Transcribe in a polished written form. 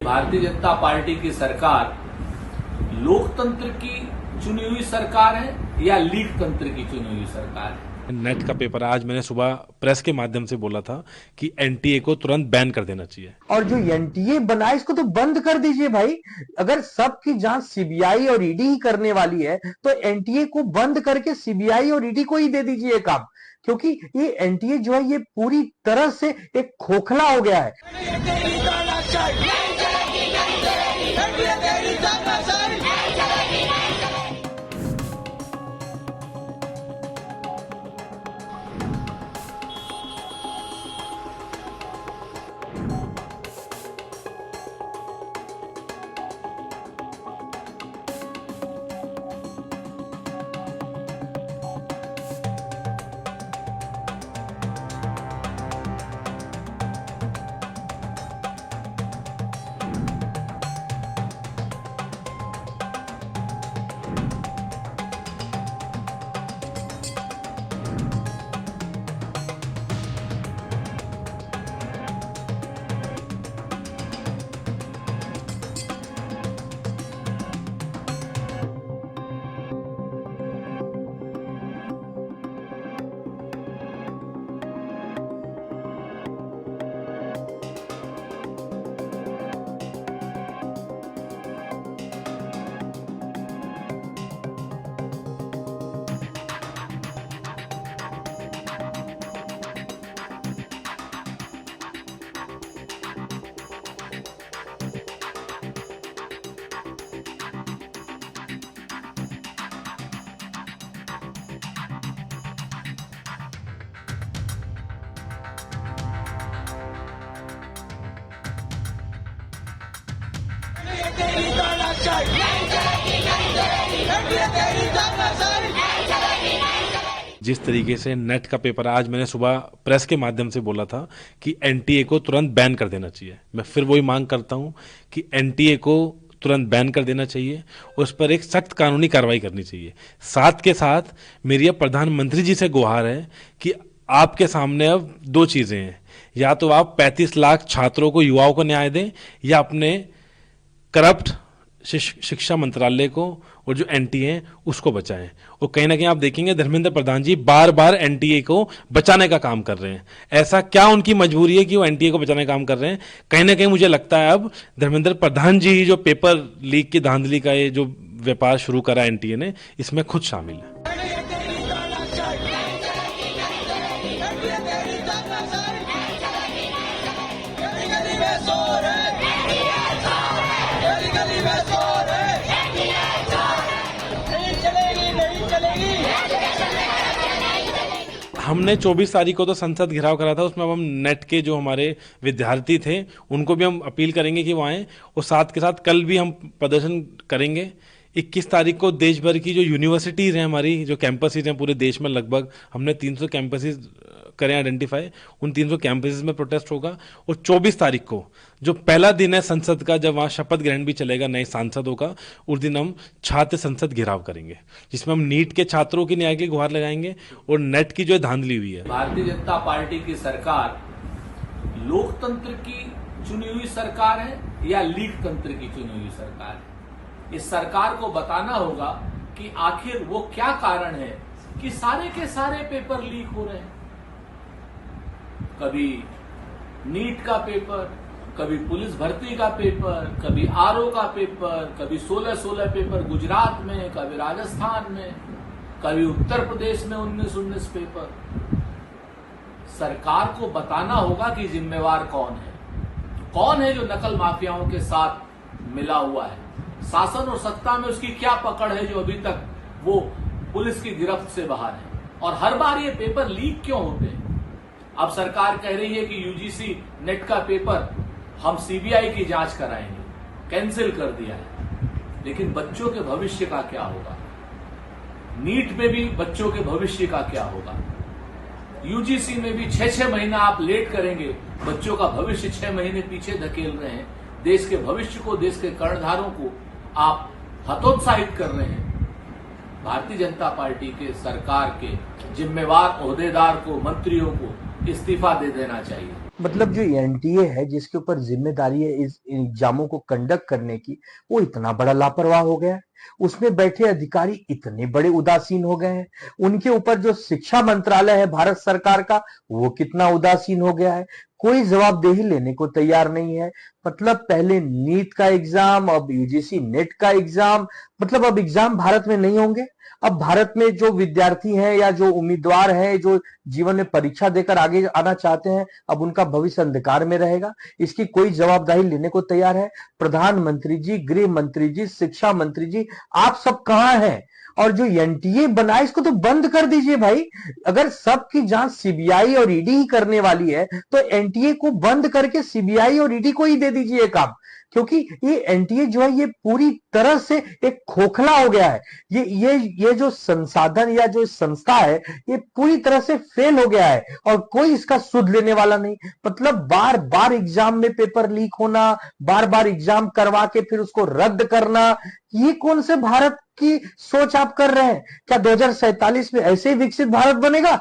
Bharatiya Janata party की सरकार लोकतंत्र की चुनी हुई सरकार है या लीक तंत्र की चुनी हुई सरकार है? नेट का पेपर आज मैंने सुबह प्रेस के माध्यम से बोला था कि एनटीए को तुरंत बैन कर देना चाहिए। और जो एनटीए बना है इसको तो बंद कर दीजिए भाई। अगर सबकी जांच सीबीआई और ईडी ही करने वाली है तो एनटीए को बंद करके सीबीआई और ईडी को ही दे दीजिए काम, क्योंकि ये एनटीए जो है ये पूरी तरह से एक खोखला हो गया है। जिस तरीके से नेट का पेपर आज मैंने सुबह प्रेस के माध्यम से बोला था कि एनटीए को तुरंत बैन कर देना चाहिए, मैं फिर वही मांग करता हूं कि एनटीए को तुरंत बैन कर देना चाहिए, उस पर एक सख्त कानूनी कार्रवाई करनी चाहिए। साथ के साथ मेरी अब प्रधानमंत्री जी से गुहार है कि आपके सामने अब दो चीजें हैं, या तो आप 35 लाख छात्रों को, युवाओं को न्याय दें, या अपने करप्ट शिक्षा मंत्रालय को और जो एनटीए है उसको बचाएं। और कहीं ना कहीं आप देखेंगे धर्मेंद्र प्रधान जी बार बार एनटीए को बचाने का काम कर रहे हैं। ऐसा क्या उनकी मजबूरी है कि वो एनटीए को बचाने का काम कर रहे हैं? कहीं ना कहीं मुझे लगता है अब धर्मेंद्र प्रधान जी जो पेपर लीक की धांधली का ये जो व्यापार शुरू करा एनटीए ने, इसमें खुद शामिल है। हमने 24 तारीख को तो संसद घेराव करा था, उसमें अब हम नेट के जो हमारे विद्यार्थी थे उनको भी हम अपील करेंगे कि वो आएँ, और साथ के साथ कल भी हम प्रदर्शन करेंगे। 21 तारीख को देश भर की जो यूनिवर्सिटीज़ हैं, हमारी जो कैंपसेज हैं पूरे देश में, लगभग हमने 300 कैंपसेज करें आइडेंटिफाई, उन 300 कैंपसेज में प्रोटेस्ट होगा। और 24 तारीख को जो पहला दिन है संसद का, जब वहाँ शपथ ग्रहण भी चलेगा नए सांसदों का, उस दिन हम छात्र संसद घेराव करेंगे, जिसमें हम नीट के छात्रों की न्याय की गुहार लगाएंगे और नेट की जो धांधली हुई है। भारतीय जनता पार्टी की सरकार लोकतंत्र की चुनी हुई सरकार है या लीक तंत्र की चुनी हुई सरकार है? इस सरकार को बताना होगा कि आखिर वो क्या कारण है कि सारे के सारे पेपर लीक हो रहे हैं। कभी नीट का पेपर, कभी पुलिस भर्ती का पेपर, कभी आरओ का पेपर, कभी 16 पेपर गुजरात में, कभी राजस्थान में, कभी उत्तर प्रदेश में 19 पेपर। सरकार को बताना होगा कि जिम्मेवार कौन है जो नकल माफियाओं के साथ मिला हुआ है। शासन और सत्ता में उसकी क्या पकड़ है जो अभी तक वो पुलिस की गिरफ्त से बाहर है? और हर बार ये पेपर लीक क्यों होते हैं? अब सरकार कह रही है कि यूजीसी नेट का पेपर हम सीबीआई की जांच कराएंगे, कैंसिल कर दिया है। लेकिन बच्चों के भविष्य का क्या होगा? नीट में भी बच्चों के भविष्य का क्या होगा? यूजीसी में भी 6-6 महीना आप लेट करेंगे, बच्चों का भविष्य 6 महीने पीछे धकेल रहे हैं। देश के भविष्य को, देश के कर्णधारों को आप हतोत्साहित कर रहे हैं। भारतीय जनता पार्टी के सरकार के जिम्मेवार ओहदेदार को, मंत्रियों को इस्तीफा दे देना चाहिए। मतलब जो एनटीए है जिसके ऊपर जिम्मेदारी है इस एग्जामों को कंडक्ट करने की, वो इतना बड़ा लापरवाह हो गया है। उसमें बैठे अधिकारी इतने बड़े उदासीन हो गए हैं। उनके ऊपर जो शिक्षा मंत्रालय है भारत सरकार का, वो कितना उदासीन हो गया है। कोई जवाबदेही लेने को तैयार नहीं है। मतलब पहले नीट का एग्जाम, अब यूजीसी नेट का एग्जाम। मतलब अब एग्जाम भारत में नहीं होंगे। अब भारत में जो विद्यार्थी हैं या जो उम्मीदवार हैं, जो जीवन में परीक्षा देकर आगे आना चाहते हैं, अब उनका भविष्य अंधकार में रहेगा। इसकी कोई जवाबदारी लेने को तैयार है? प्रधानमंत्री जी, गृह मंत्री जी, शिक्षा मंत्री जी, आप सब कहां हैं? और जो एनटीए बना इसको तो बंद कर दीजिए भाई। अगर सबकी जांच सीबीआई और ईडी ही करने वाली है तो एनटीए को बंद करके सीबीआई और ईडी को ही दे दीजिए काम। क्योंकि ये एनटीए जो है ये पूरी तरह से एक खोखला हो गया है। ये जो संसाधन या जो संस्था है ये पूरी तरह से फेल हो गया है और कोई इसका सुध लेने वाला नहीं। मतलब बार बार एग्जाम में पेपर लीक होना, बार बार एग्जाम करवा के फिर उसको रद्द करना, ये कौन से भारत की सोच आप कर रहे हैं? क्या 2047 में ऐसे ही विकसित भारत बनेगा?